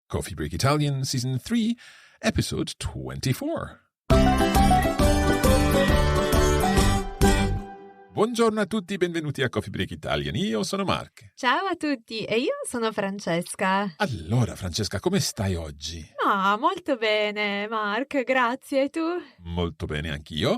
Coffee Break Italian, Season 3, Episode 24. Buongiorno a tutti, benvenuti a Coffee Break Italian. Io sono Mark. Ciao a tutti, e io sono Francesca. Allora, Francesca, come stai oggi? Molto bene, Mark, grazie. E tu? Molto bene anch'io.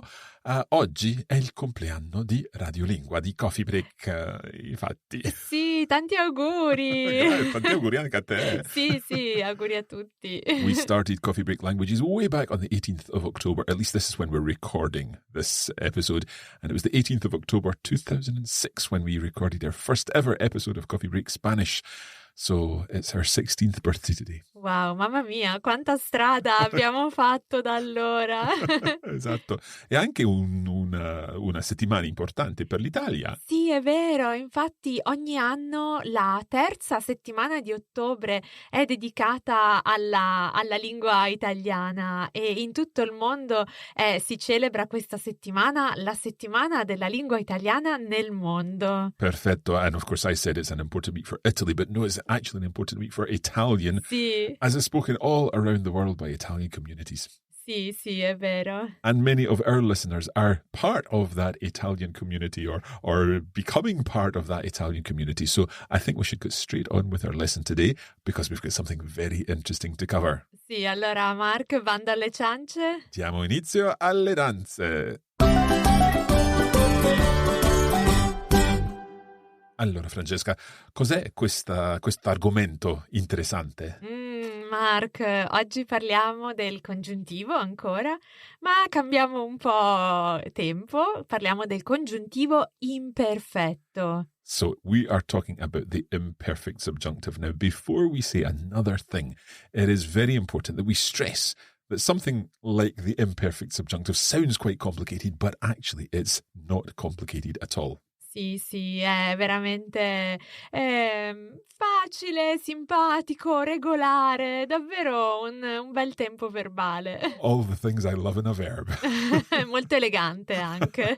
Oggi è il compleanno di Radio Lingua, di Coffee Break, infatti. Sì, tanti auguri! Tanti auguri anche a te. Sì, auguri a tutti. We started Coffee Break Languages way back on the 18th of October. At least this is when we're recording this episode. And it was the 18th of October 2006 when we recorded our first ever episode of Coffee Break Spanish. So it's her 16th birthday today. Wow, mamma mia, quanta strada abbiamo fatto da allora. Esatto. E anche una settimana importante per l'Italia. Sì, è vero. Infatti ogni anno la terza settimana di ottobre è dedicata alla lingua italiana e in tutto il mondo si celebra questa settimana, la settimana della lingua italiana nel mondo. Perfetto. And of course I said it's an important week for Italy, but no, it's actually an important week for Italian. Sì. As it's spoken all around the world by Italian communities. Sì, è vero. And many of our listeners are part of that Italian community or becoming part of that Italian community. So I think we should get straight on with our lesson today because we've got something very interesting to cover. Sì, allora Mark, bando alle ciance. Diamo inizio alle danze. Allora, Francesca, cos'è questo argomento interessante? Mark, oggi parliamo del congiuntivo ancora, ma cambiamo un po' tempo, parliamo del congiuntivo imperfetto. So we are talking about the imperfect subjunctive. Now, before we say another thing, it is very important that we stress that something like the imperfect subjunctive sounds quite complicated, but actually it's not complicated at all. Sì, è veramente facile, simpatico, regolare, davvero un bel tempo verbale. All the things I love in a verb. Molto elegante anche.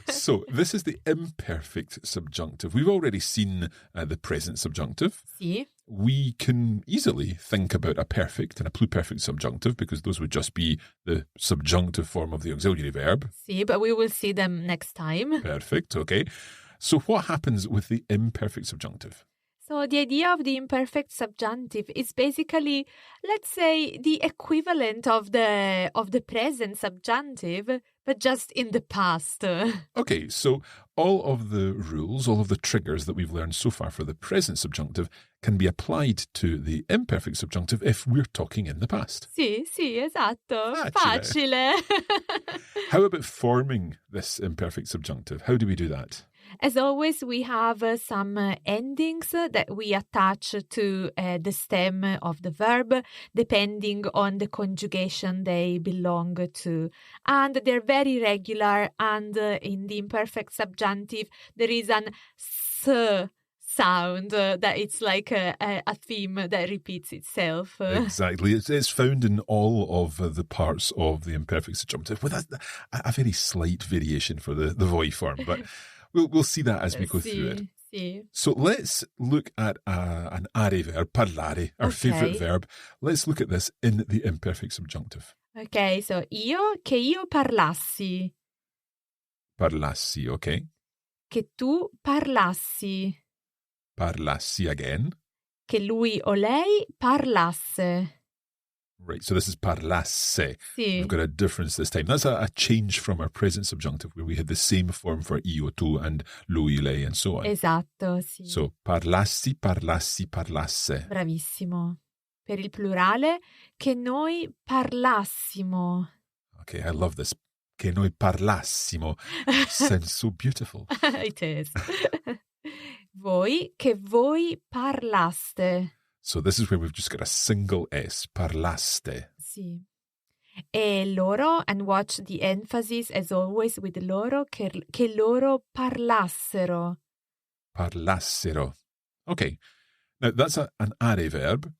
So, this is the imperfect subjunctive. We've already seen the present subjunctive. Sì. We can easily think about a perfect and a pluperfect subjunctive because those would just be the subjunctive form of the auxiliary verb. Sì, but we will see them next time. Perfect, okay. So what happens with the imperfect subjunctive? So the idea of the imperfect subjunctive is basically, let's say, the equivalent of the present subjunctive, but just in the past. Okay, so all of the rules, all of the triggers that we've learned so far for the present subjunctive can be applied to the imperfect subjunctive if we're talking in the past. Sì, esatto. Facile. How about forming this imperfect subjunctive? How do we do that? As always, we have some endings that we attach to the stem of the verb, depending on the conjugation they belong to. And they're very regular, and in the imperfect subjunctive, there is an s sound that it's like a theme that repeats itself. Exactly. It's found in all of the parts of the imperfect subjunctive with a very slight variation for the voi form, but we'll see that as we go through it. Sì. So let's look at an are verb, parlare, our favorite verb. Let's look at this in the imperfect subjunctive. Okay, so che io parlassi. Parlassi, okay. Che tu parlassi. Parlassi again. Che lui o lei parlasse. Right, so this is parlasse. Sì. We've got a difference this time. That's a change from our present subjunctive where we had the same form for io, tu, and lui, lei, and so on. Esatto, sì. So, parlassi, parlassi, parlasse. Bravissimo. Per il plurale, che noi parlassimo. Okay, I love this. Che noi parlassimo. Sounds so beautiful. It is. Che voi parlaste. So this is where we've just got a single S, parlaste. Sì. E loro, and watch the emphasis as always with loro, che loro parlassero. Parlassero. Okay, now that's an are verb.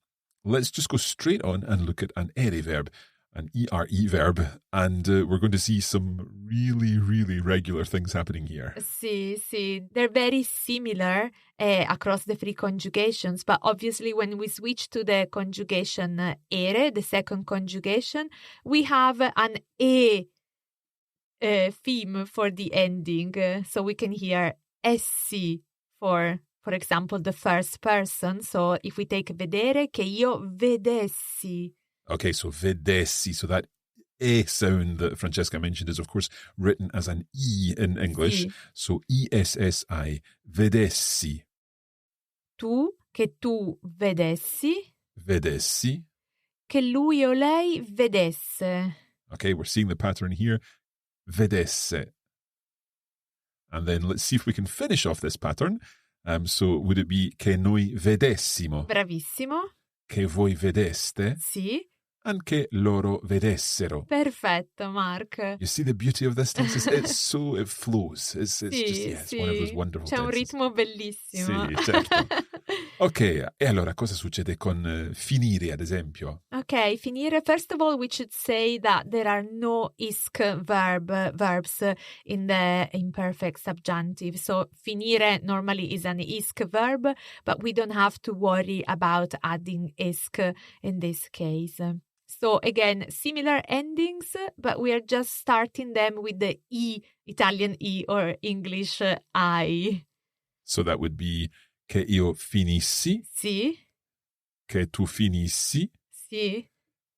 Let's just go straight on and look at an ere verb. an ERE verb, and we're going to see some really, really regular things happening here. Sì. They're very similar across the three conjugations, but obviously when we switch to the conjugation ere, the second conjugation, we have an e theme for the ending. So we can hear essi for example, the first person. So if we take vedere, che io vedessi. Okay, so vedessi. So that E sound that Francesca mentioned is, of course, written as an E in English. Sì. So ESSI, vedessi. Che tu vedessi. Vedessi. Che lui o lei vedesse. Okay, we're seeing the pattern here. Vedesse. And then let's see if we can finish off this pattern. So would it be che noi vedessimo? Bravissimo. Che voi vedeste? Sì. And che loro vedessero. Perfetto, Mark. You see the beauty of this tense? It flows. It's one of those wonderful C'è un tenses. ritmo bellissimo. Sì, certo. Ok, e allora cosa succede con finire, ad esempio? Ok, finire. First of all, we should say that there are no isk verbs in the imperfect subjunctive. So finire normally is an isk verb, but we don't have to worry about adding isk in this case. So again, similar endings, but we are just starting them with the E, Italian E or English I. So that would be che io finissi, Sì. che tu finissi, Sì.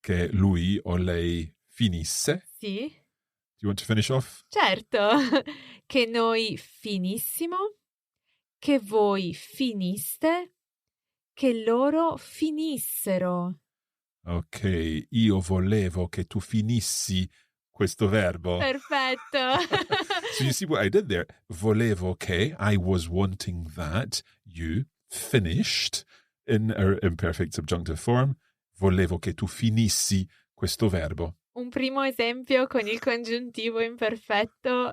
che lui o lei finisse. Sì. Do you want to finish off? Certo. Che noi finissimo, che voi finiste, che loro finissero. Ok, io volevo che tu finissi questo verbo. Perfetto. So you see what I did there? Volevo che, I was wanting that, you finished in our imperfect subjunctive form. Volevo che tu finissi questo verbo. Un primo esempio con il congiuntivo imperfetto.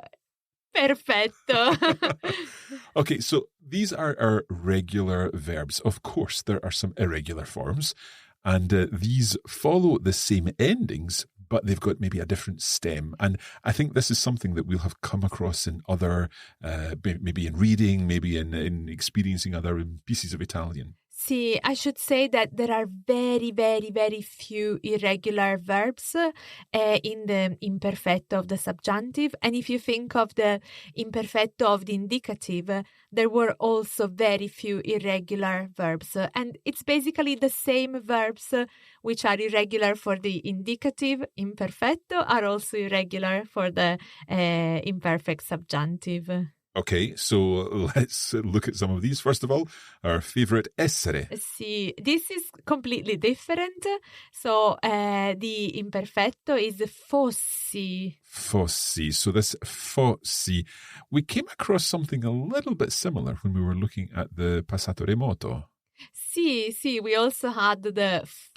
Perfetto. Okay, so these are our regular verbs. Of course, there are some irregular forms, and these follow the same endings, but they've got maybe a different stem. And I think this is something that we'll have come across in other, maybe in reading, maybe in experiencing other pieces of Italian. Sì, I should say that there are very, very, very few irregular verbs in the imperfetto of the subjunctive. And if you think of the imperfetto of the indicative, there were also very few irregular verbs. And it's basically the same verbs which are irregular for the indicative imperfetto are also irregular for the imperfect subjunctive. Okay, so let's look at some of these. First of all, our favorite essere. Sì, this is completely different. So the imperfetto is fossi. Fossi. So this fossi, we came across something a little bit similar when we were looking at the passato remoto. Sì, we also had the f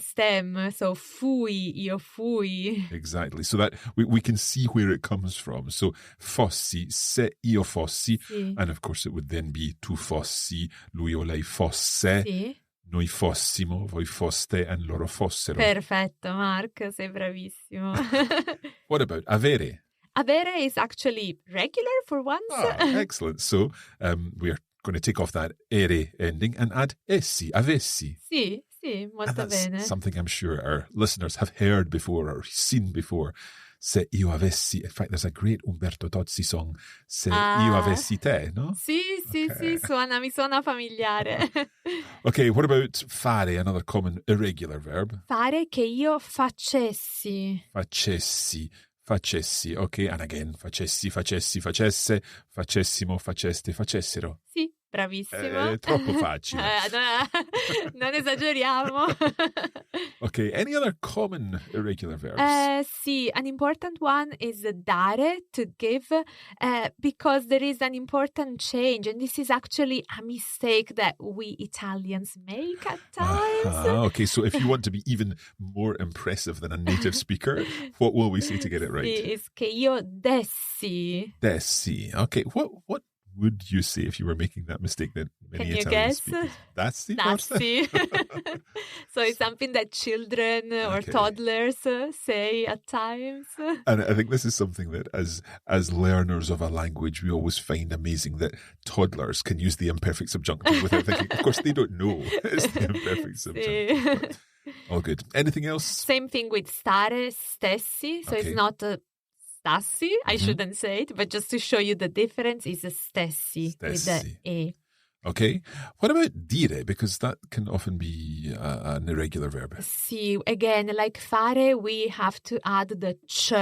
stem, so fui, io fui. Exactly. So that we can see where it comes from. So fossi, se io fossi, Sì. and of course it would then be tu fossi, lui o lei fosse, Sì. noi fossimo, voi foste, and loro fossero. Perfetto, Mark, sei bravissimo. What about avere? Avere is actually regular for once. Ah, excellent. So we are going to take off that ere ending and add essi, avessi. Sì, And molto that's bene. something I'm sure our listeners have heard before or seen before. Se io avessi, in fact, there's a great Umberto Tozzi song, Se io avessi te, no? Sì, Okay. mi suona familiare. Okay, what about fare, another common irregular verb? Fare che io facessi. Facessi, okay, and again, facessi, facesse, facessimo, faceste, facessero. Sì, bravissimo. È troppo facile. Non esageriamo. Okay, any other common irregular verbs? Sì, an important one is dare, to give, because there is an important change, and this is actually a mistake that we Italians make at times. Okay, so if you want to be even more impressive than a native speaker, what will we say to get it right? Sì, is che io dessi. Dessi. Okay, what would you say if you were making that mistake that many Can you Italian guess? speakers? Dassi? Dassi. So it's something that children or Okay. toddlers say at times. And I think this is something that as learners of a language, we always find amazing that toddlers can use the imperfect subjunctive without thinking. Of course, they don't know it's the imperfect subjunctive. But all good. Anything else? Same thing with stare, stessi. So Okay. it's not stassi. I shouldn't say it, but just to show you the difference, is a stessi with the Stessi. e. Okay. What about dire? Because that can often be an irregular verb. Sì, again, like fare, we have to add the ch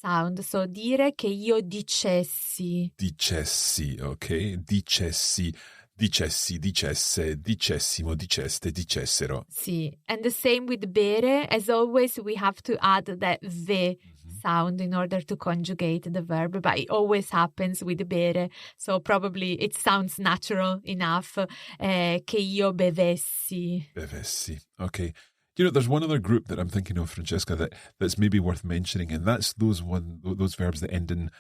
sound. So dire che io dicessi. Dicessi, okay. Dicessi, dicessi, dicesse, dicessimo, diceste, dicessero. Sì, and the same with bere. As always, we have to add that ve sound in order to conjugate the verb, but it always happens with bere. So probably it sounds natural enough che io bevessi. Bevessi. Okay. You know, there's one other group that I'm thinking of, Francesca, that's maybe worth mentioning, and that's those verbs that end in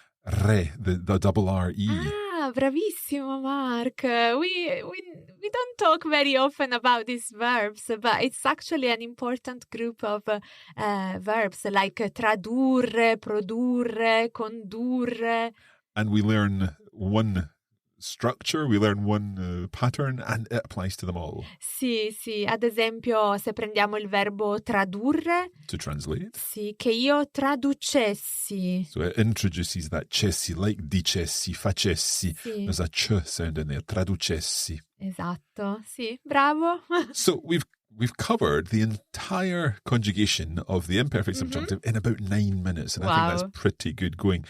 re, the double R-E. Ah, bravissimo, Mark. We don't talk very often about these verbs, but it's actually an important group of verbs like tradurre, produrre, condurre. And we learn one structure, we learn one pattern, and it applies to them all. Sì, sì. Ad esempio, se prendiamo il verbo tradurre, To translate. sì, che io traducessi. So it introduces that cessi, like dicessi, facessi. Sì. There's a ch sound in there, traducessi. Esatto, sì, bravo. So we've covered the entire conjugation of the imperfect subjunctive in about 9 minutes, and I think that's pretty good going.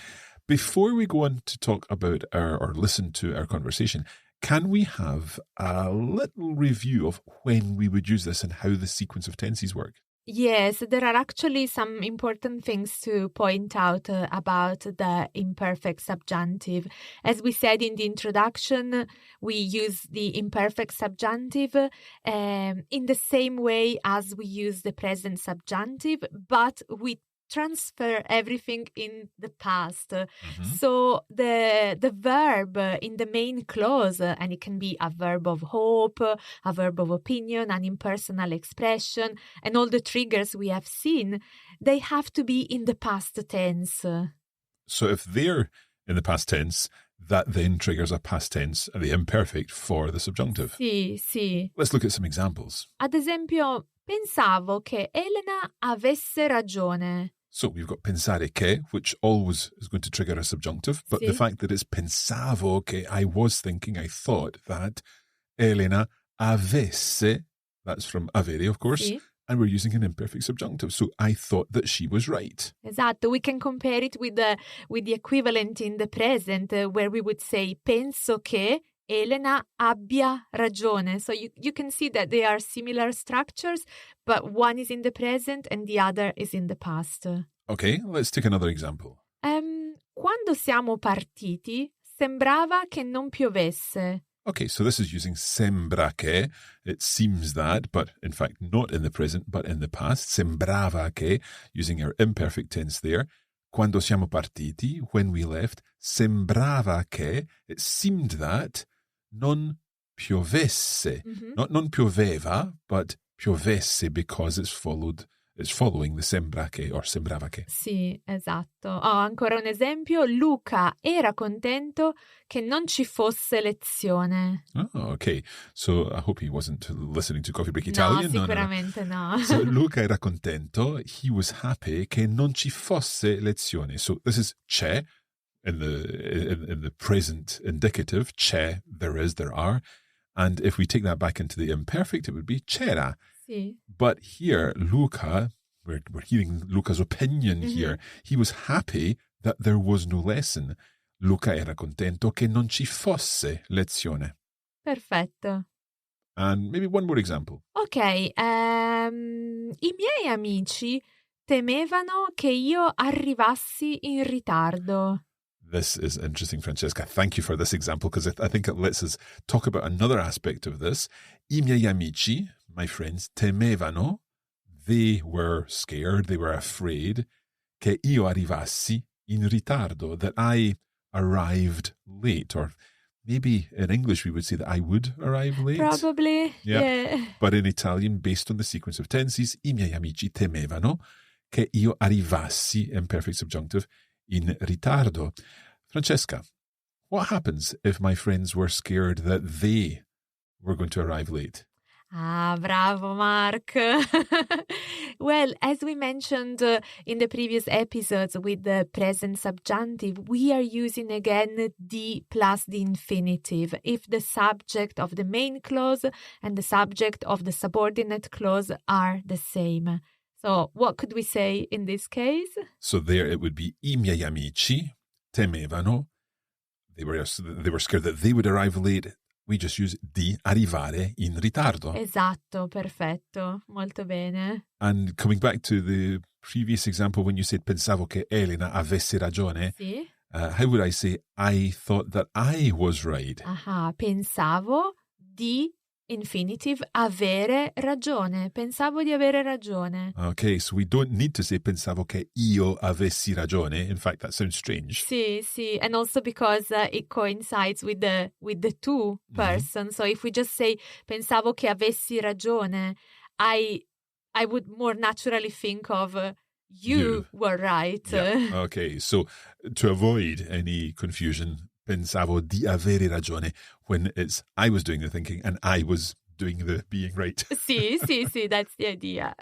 Before we go on to talk about or listen to our conversation, can we have a little review of when we would use this and how the sequence of tenses work? Yes, there are actually some important things to point out about the imperfect subjunctive. As we said in the introduction, we use the imperfect subjunctive in the same way as we use the present subjunctive, but we transfer everything in the past. So the verb in the main clause, and it can be a verb of hope, a verb of opinion, an impersonal expression, and all the triggers we have seen, they have to be in the past tense. So if they're in the past tense, that then triggers a past tense, the imperfect, for the subjunctive. Sì, sì. Let's look at some examples. Ad esempio, pensavo che Elena avesse ragione. So we've got pensare che, which always is going to trigger a subjunctive, but the fact that it's pensavo che, I was thinking, I thought that Elena avesse, that's from avere, of course, and we're using an imperfect subjunctive. So I thought that she was right. Esatto, we can compare it with the equivalent in the present, where we would say penso che Elena abbia ragione. So you can see that they are similar structures, but one is in the present and the other is in the past. Okay, let's take another example. Quando siamo partiti, sembrava che non piovesse. Okay, so this is using sembra che. It seems that, but in fact not in the present, but in the past. Sembrava che, using our imperfect tense there. Quando siamo partiti, when we left, sembrava che, it seemed that, non piovesse. Not non pioveva, but piovesse, because it's following the sembra che or sembrava che. Sì, esatto. Ancora un esempio. Luca era contento che non ci fosse lezione. Oh, okay. So I hope he wasn't listening to Coffee Break Italian. No, sicuramente no. So Luca era contento, he was happy che non ci fosse lezione. So this is c'è in the present indicative. C'è, there is, there are. And if we take that back into the imperfect, it would be c'era. Sì. But here, Luca, we're hearing Luca's opinion here. He was happy that there was no lesson. Luca era contento che non ci fosse lezione. Perfetto. And maybe one more example. Ok, i miei amici temevano che io arrivassi in ritardo. This is interesting, Francesca. Thank you for this example, because I think it lets us talk about another aspect of this. I miei amici, my friends, temevano, they were scared, they were afraid, che io arrivassi in ritardo, that I arrived late, or Maybe in English we would say that I would arrive late. Probably, yeah. But in Italian, based on the sequence of tenses, I miei amici temevano che io arrivassi, imperfect subjunctive, in ritardo. Francesca, what happens if my friends were scared that they were going to arrive late? Ah, bravo, Mark. Well, as we mentioned in the previous episodes with the present subjunctive, we are using again the plus the infinitive if the subject of the main clause and the subject of the subordinate clause are the same. So what could we say in this case? So there it would be I miei amici temevano. They were scared that they would arrive late. We just use di arrivare in ritardo. Esatto, perfetto, molto bene. And coming back to the previous example when you said pensavo che Elena avesse ragione, Sì. How would I say I thought that I was right? Aha, pensavo di infinitive avere ragione. Pensavo di avere ragione. Okay, so we don't need to say pensavo che io avessi ragione. In fact, that sounds strange. Sì, sì, and also because it coincides with the two person. So if we just say pensavo che avessi ragione, I would more naturally think of you were right. Yeah. Okay, so to avoid any confusion, pensavo di avere ragione when it's I was doing the thinking and I was doing the being right. Sì, sì, sì, that's the idea.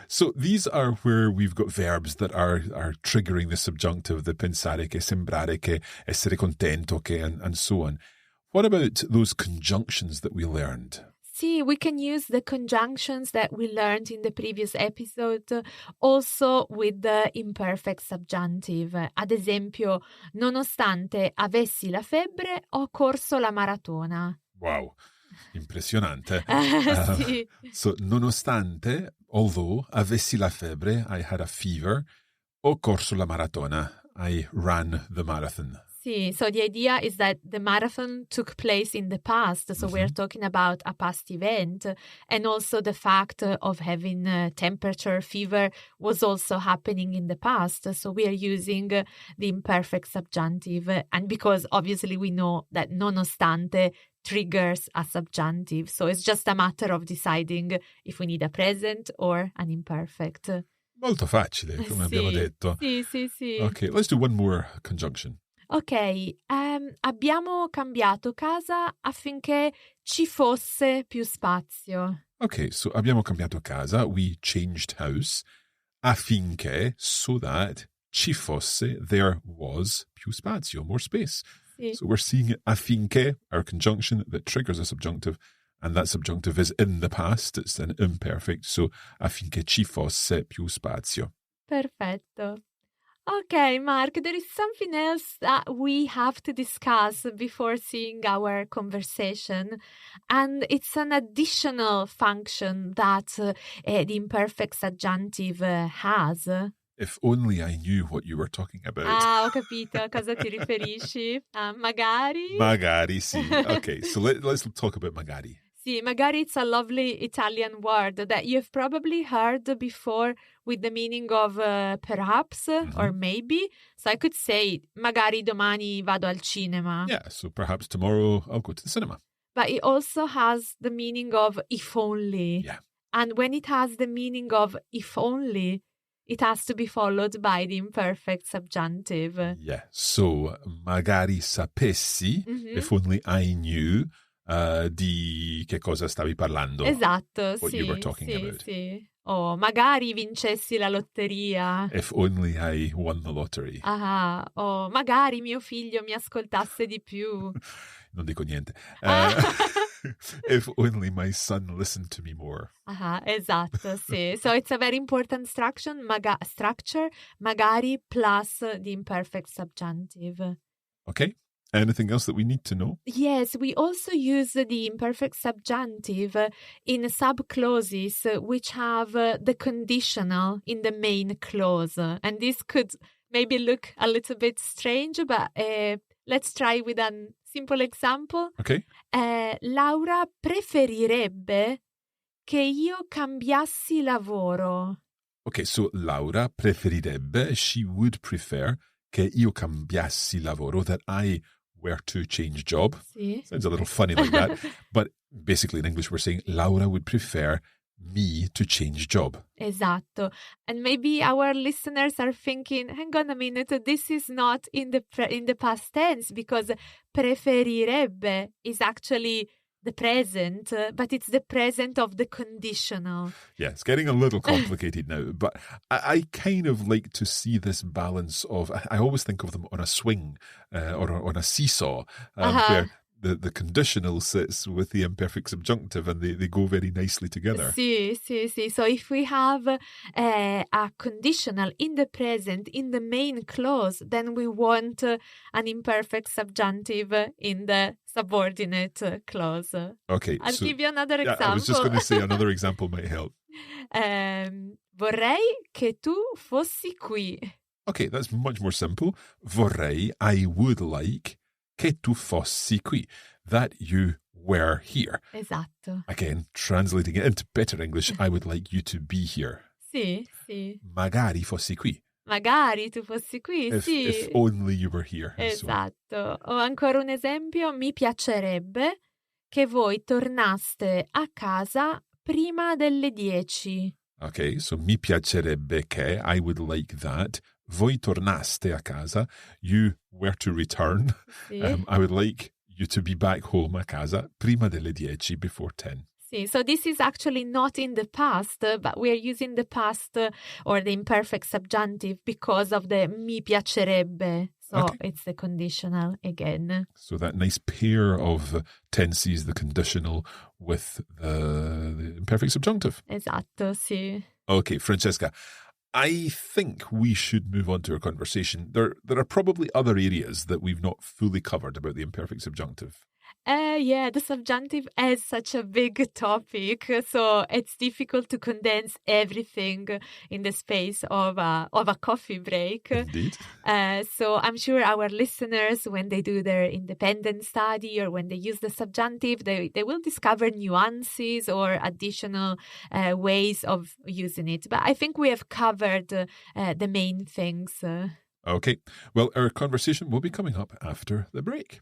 So these are where we've got verbs that are triggering the subjunctive, the pensare che, sembrare che, essere contento che, and so on. What about those conjunctions that we learned? Sì, we can use the conjunctions that we learned in the previous episode also with the imperfect subjunctive. Ad esempio, nonostante avessi la febbre, ho corso la maratona. Wow, impressionante. Sì. So, nonostante, although, avessi la febbre, I had a fever, ho corso la maratona, I ran the marathon. Sì, so the idea is that the marathon took place in the past, so we're talking about a past event, and also the fact of having temperature, fever was also happening in the past, so we are using the imperfect subjunctive, and because obviously we know that nonostante triggers a subjunctive, so it's just a matter of deciding if we need a present or an imperfect. Molto facile, come abbiamo detto. Sì, sì, sì. Okay, let's do one more conjunction. Ok, abbiamo cambiato casa affinché ci fosse più spazio. Okay, so abbiamo cambiato casa, we changed house, affinché, so that, ci fosse, there was, più spazio, more space. Sì. So we're seeing affinché, our conjunction that triggers a subjunctive, and that subjunctive is in the past, it's an imperfect, so affinché ci fosse più spazio. Perfetto. Okay, Mark, there is something else that we have to discuss before seeing our conversation, and it's an additional function that the imperfect subjunctive has. If only I knew what you were talking about. Ah, ho capito. A cosa ti riferisci? Magari? Magari, sì. Okay, so let's talk about magari. Sì, magari it's a lovely Italian word that you've probably heard before with the meaning of perhaps or maybe. So I could say, magari domani vado al cinema. Yeah, so perhaps tomorrow I'll go to the cinema. But it also has the meaning of if only. Yeah. And when it has the meaning of if only, it has to be followed by the imperfect subjunctive. Yeah, so magari sapessi, if only I knew, di che cosa stavi parlando. Esatto, what sì, you were talking sì, about. sì. Oh, magari vincessi la lotteria. If only I won the lottery. Ah, oh, magari mio figlio mi ascoltasse di più. Non dico niente. If only my son listened to me more. Esatto, sì. So it's a very important structure, magari plus the imperfect subjunctive. Okay. Anything else that we need to know? Yes, we also use the imperfect subjunctive in subclauses which have the conditional in the main clause. And this could maybe look a little bit strange, but let's try with a simple example. Okay. Laura preferirebbe che io cambiassi lavoro. Okay, so Laura preferirebbe, she would prefer, che io cambiassi lavoro, that I were to change job. Sì. Sounds a little funny like that. But basically in English we're saying Laura would prefer me to change job. Esatto. And maybe our listeners are thinking, hang on a minute, this is not in the past tense because preferirebbe is actually the present, but it's the present of the conditional. Yeah, it's getting a little complicated now, but I kind of like to see this balance of, I always think of them on a swing or on a seesaw, where the conditional sits with the imperfect subjunctive and they go very nicely together. Sì. So if we have a conditional in the present, in the main clause, then we want an imperfect subjunctive in the subordinate clause. Okay. I'll give you another example. I was just going to say another example might help. Vorrei che tu fossi qui. Okay, that's much more simple. Vorrei, I would like, che tu fossi qui, that you were here. Esatto. Again, translating it into better English, I would like you to be here. Sì. Magari fossi qui. Magari tu fossi qui, sì. If only you were here. Esatto. Ho ancora un esempio. Mi piacerebbe che voi tornaste a casa prima delle 10. Okay, so mi piacerebbe che, I would like that. Voi tornaste a casa, you were to return. Sì. I would like you to be back home a casa prima delle 10, before 10. Sì, so this is actually not in the past, but we are using the past or the imperfect subjunctive because of the mi piacerebbe. So it's the conditional again. So that nice pair of tenses, the conditional with the imperfect subjunctive. Esatto, sì. Okay, Francesca, I think we should move on to our conversation. There are probably other areas that we've not fully covered about the imperfect subjunctive. Yeah, the subjunctive is such a big topic, so it's difficult to condense everything in the space of a coffee break. Indeed. So I'm sure our listeners, when they do their independent study or when they use the subjunctive, they will discover nuances or additional ways of using it. But I think we have covered the main things. Okay. Well, our conversation will be coming up after the break.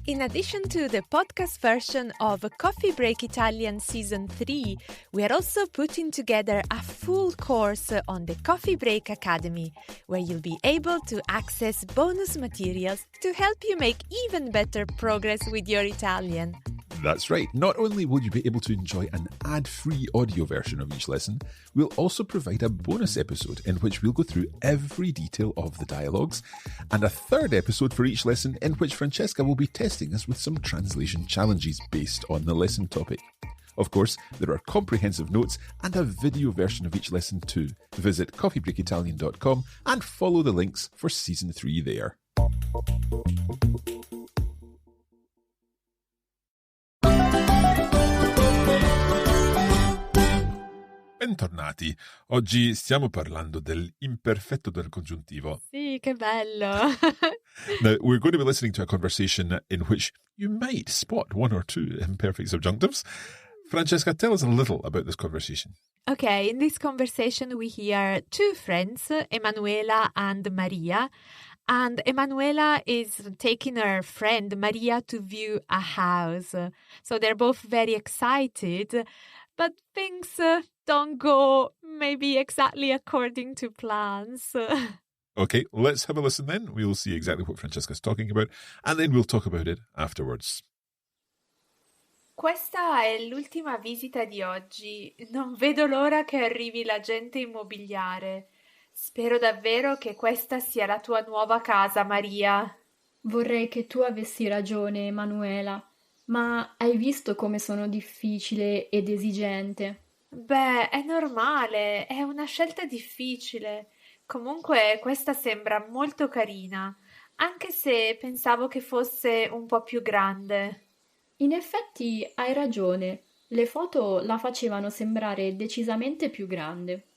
In addition to the podcast version of Coffee Break Italian Season 3, we are also putting together a full course on the Coffee Break Academy, where you'll be able to access bonus materials to help you make even better progress with your Italian. That's right. Not only will you be able to enjoy an ad-free audio version of each lesson, we'll also provide a bonus episode in which we'll go through every detail of the dialogues, and a third episode for each lesson in which Francesca will be testing us with some translation challenges based on the lesson topic. Of course, there are comprehensive notes and a video version of each lesson too. Visit coffeebreakitalian.com and follow the links for Season 3 there. Bentornati. Oggi stiamo parlando dell'imperfetto del congiuntivo. Sì, che bello. Now, we're going to be listening to a conversation in which you might spot one or two imperfect subjunctives. Francesca, tell us a little about this conversation. Okay, in this conversation we hear two friends, Emanuela and Maria. And Emanuela is taking her friend Maria to view a house. So they're both very excited, but things don't go maybe exactly according to plans. Okay, let's have a listen then. We'll see exactly what Francesca's talking about, and then we'll talk about it afterwards. Questa è l'ultima visita di oggi. Non vedo l'ora che arrivi l'agente immobiliare. Spero davvero che questa sia la tua nuova casa, Maria. Vorrei che tu avessi ragione, Emanuela, ma hai visto come sono difficile ed esigente? Beh, è normale, è una scelta difficile. Comunque questa sembra molto carina, anche se pensavo che fosse un po' più grande. In effetti hai ragione, le foto la facevano sembrare decisamente più grande.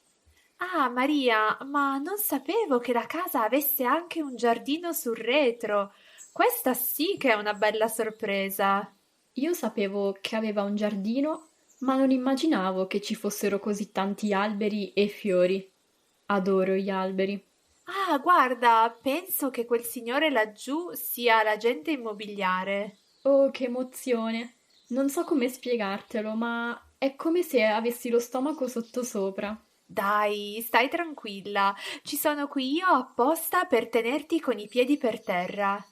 Ah, Maria, ma non sapevo che la casa avesse anche un giardino sul retro. Questa sì che è una bella sorpresa. Io sapevo che aveva un giardino, ma non immaginavo che ci fossero così tanti alberi e fiori. Adoro gli alberi. Ah, guarda, penso che quel signore laggiù sia l'agente immobiliare. Oh, che emozione! Non so come spiegartelo, ma è come se avessi lo stomaco sottosopra. Dai, stai tranquilla. Ci sono qui io apposta per tenerti con i piedi per terra.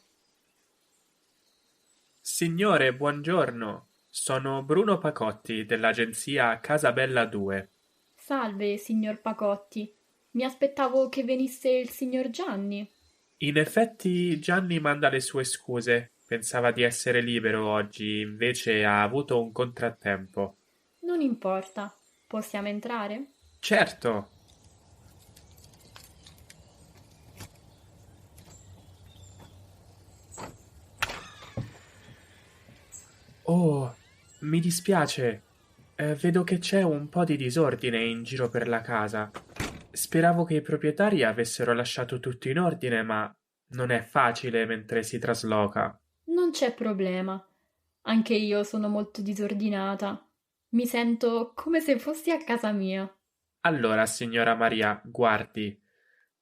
Signore, buongiorno. Sono Bruno Pacotti dell'agenzia Casa Bella 2. Salve, signor Pacotti. Mi aspettavo che venisse il signor Gianni. In effetti Gianni manda le sue scuse. Pensava di essere libero oggi, invece ha avuto un contrattempo. Non importa. Possiamo entrare? Certo. Oh, mi dispiace. Vedo che c'è un po' di disordine in giro per la casa. Speravo che i proprietari avessero lasciato tutto in ordine, ma non è facile mentre si trasloca. Non c'è problema. Anche io sono molto disordinata. Mi sento come se fossi a casa mia. Allora, signora Maria, guardi,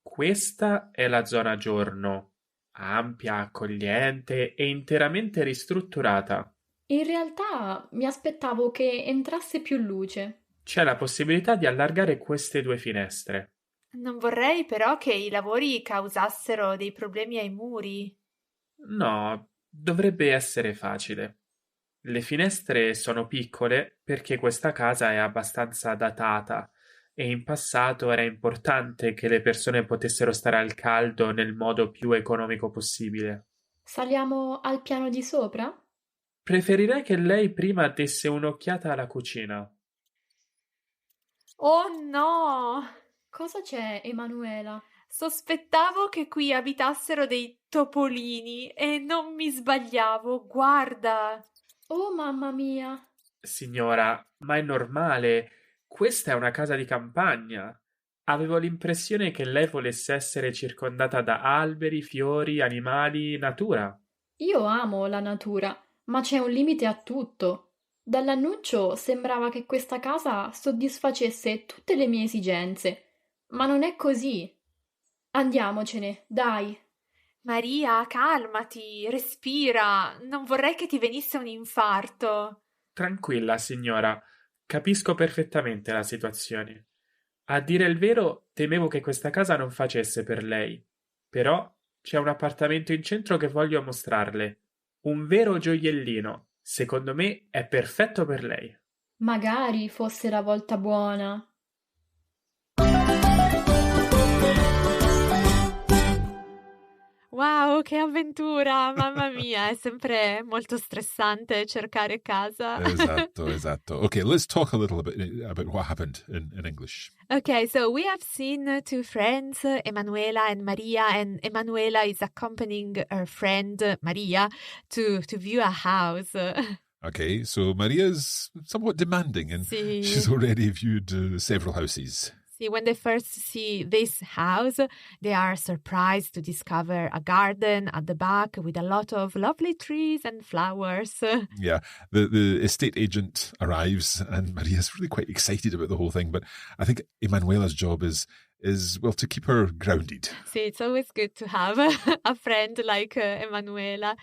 questa è la zona giorno, ampia, accogliente e interamente ristrutturata. In realtà mi aspettavo che entrasse più luce. C'è la possibilità di allargare queste due finestre. Non vorrei però che i lavori causassero dei problemi ai muri. No, dovrebbe essere facile. Le finestre sono piccole perché questa casa è abbastanza datata e in passato era importante che le persone potessero stare al caldo nel modo più economico possibile. Saliamo al piano di sopra? Preferirei che lei prima desse un'occhiata alla cucina. Oh no! Cosa c'è, Emanuela? Sospettavo che qui abitassero dei topolini e non mi sbagliavo, guarda. Oh, mamma mia! Signora, ma è normale. Questa è una casa di campagna. Avevo l'impressione che lei volesse essere circondata da alberi, fiori, animali, natura. Io amo la natura, ma c'è un limite a tutto. Dall'annuncio sembrava che questa casa soddisfacesse tutte le mie esigenze, ma non è così. Andiamocene, dai. Maria, calmati, respira. Non vorrei che ti venisse un infarto. Tranquilla, signora. Capisco perfettamente la situazione. A dire il vero, temevo che questa casa non facesse per lei. Però c'è un appartamento in centro che voglio mostrarle. Un vero gioiellino. Secondo me è perfetto per lei. Magari fosse la volta buona. Wow, che avventura! Mamma mia, è sempre molto stressante cercare casa. Esatto. Okay, let's talk a little bit about what happened in English. Okay, so we have seen two friends, Emanuela and Maria, and Emanuela is accompanying her friend Maria to view a house. Okay, so Maria's somewhat demanding and Sì. she's already viewed several houses. See, when they first see this house, they are surprised to discover a garden at the back with a lot of lovely trees and flowers. Yeah, the estate agent arrives and Maria's really quite excited about the whole thing, but I think Emanuela's job is well, to keep her grounded. See, it's always good to have a friend like Emanuela.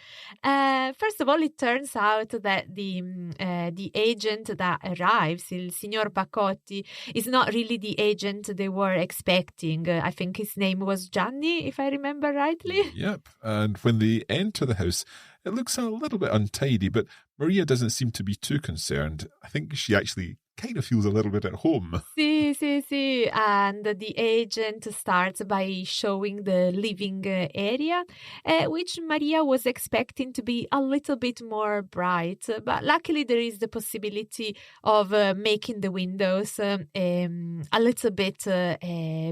First of all, it turns out that the agent that arrives, il signor Pacotti, is not really the agent they were expecting. I think his name was Gianni, if I remember rightly. Yep, and when they enter the house, it looks a little bit untidy, but Maria doesn't seem to be too concerned. I think she actually kind of feels a little bit at home. Sì. And the agent starts by showing the living area, which Maria was expecting to be a little bit more bright. But luckily there is the possibility of making the windows a little bit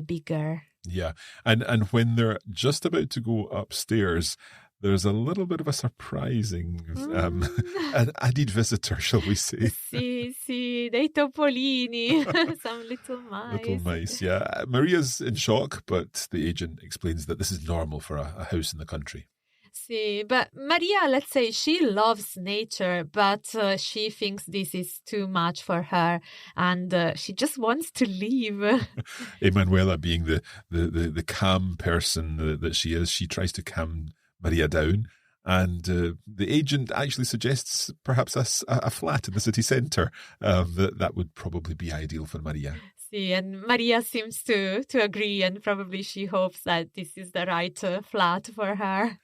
bigger. Yeah, and when they're just about to go upstairs, there's a little bit of a surprising, an added visitor, shall we say. Sì, dei topolini, some little mice. Little mice, yeah. Maria's in shock, but the agent explains that this is normal for a house in the country. See, but Maria, let's say she loves nature, but she thinks this is too much for her, and she just wants to leave. Emanuela, being the calm person that she is, she tries to calm Maria down. And the agent actually suggests perhaps a flat in the city centre. That would probably be ideal for Maria. See, and Maria seems to agree, and probably she hopes that this is the right flat for her.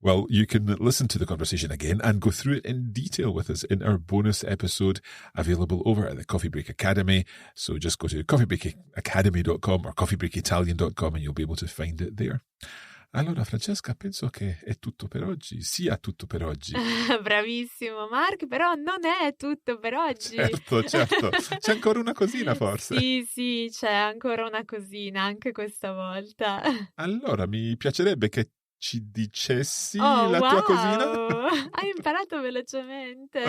Well, you can listen to the conversation again and go through it in detail with us in our bonus episode available over at the Coffee Break Academy. So just go to coffeebreakacademy.com or coffeebreakitalian.com and you'll be able to find it there. Allora, Francesca, penso che è tutto per oggi. Sia tutto per oggi. Bravissimo, Mark, però non è tutto per oggi. Certo. C'è ancora una cosina, forse. Sì, c'è ancora una cosina, anche questa volta. Allora, mi piacerebbe che ci dicessi la tua cosina. Hai imparato velocemente.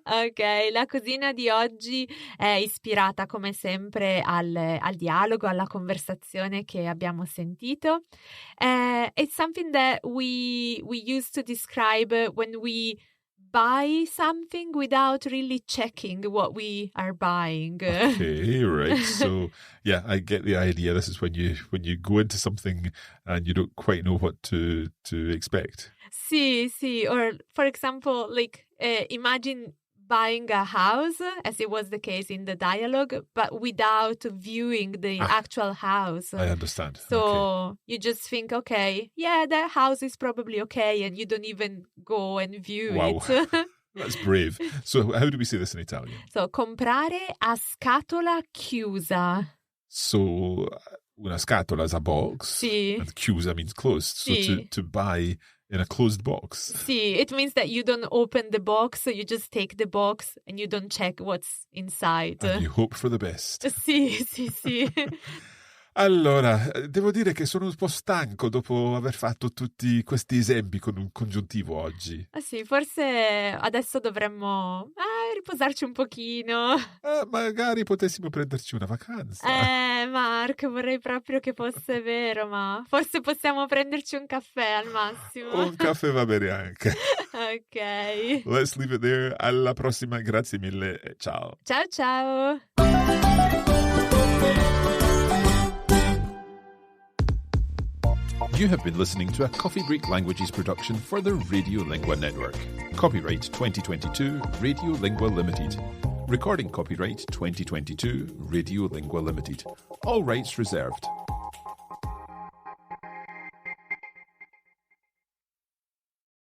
Ok, la cosina di oggi è ispirata come sempre al dialogo, alla conversazione che abbiamo sentito. It's something that we use to describe when we buy something without really checking what we are buying. Okay, right. So, yeah, I get the idea. This is when you go into something and you don't quite know what to expect. Sì. Or, for example, like imagine buying a house, as it was the case in the dialogue, but without viewing the actual house. I understand. So okay. You just think, okay, yeah, that house is probably okay, and you don't even go and view it. That's brave. So how do we say this in Italian? So, comprare a scatola chiusa. So una scatola is a box, Sì. and chiusa means closed. So Sì. to buy in a closed box. Sì, it means that you don't open the box, so you just take the box and you don't check what's inside. And you hope for the best. Sì. Allora, devo dire che sono un po' stanco dopo aver fatto tutti questi esempi con un congiuntivo oggi. Sì, forse adesso dovremmo riposarci un pochino. Magari potessimo prenderci una vacanza. Mark, vorrei proprio che fosse vero, ma forse possiamo prenderci un caffè al massimo. Un caffè va bene anche. Ok. Let's leave it there. Alla prossima, grazie mille. Ciao. Ciao. You have been listening to a Coffee Break Languages production for the Radio Lingua Network. Copyright 2022, Radio Lingua Limited. Recording copyright 2022, Radio Lingua Limited. All rights reserved.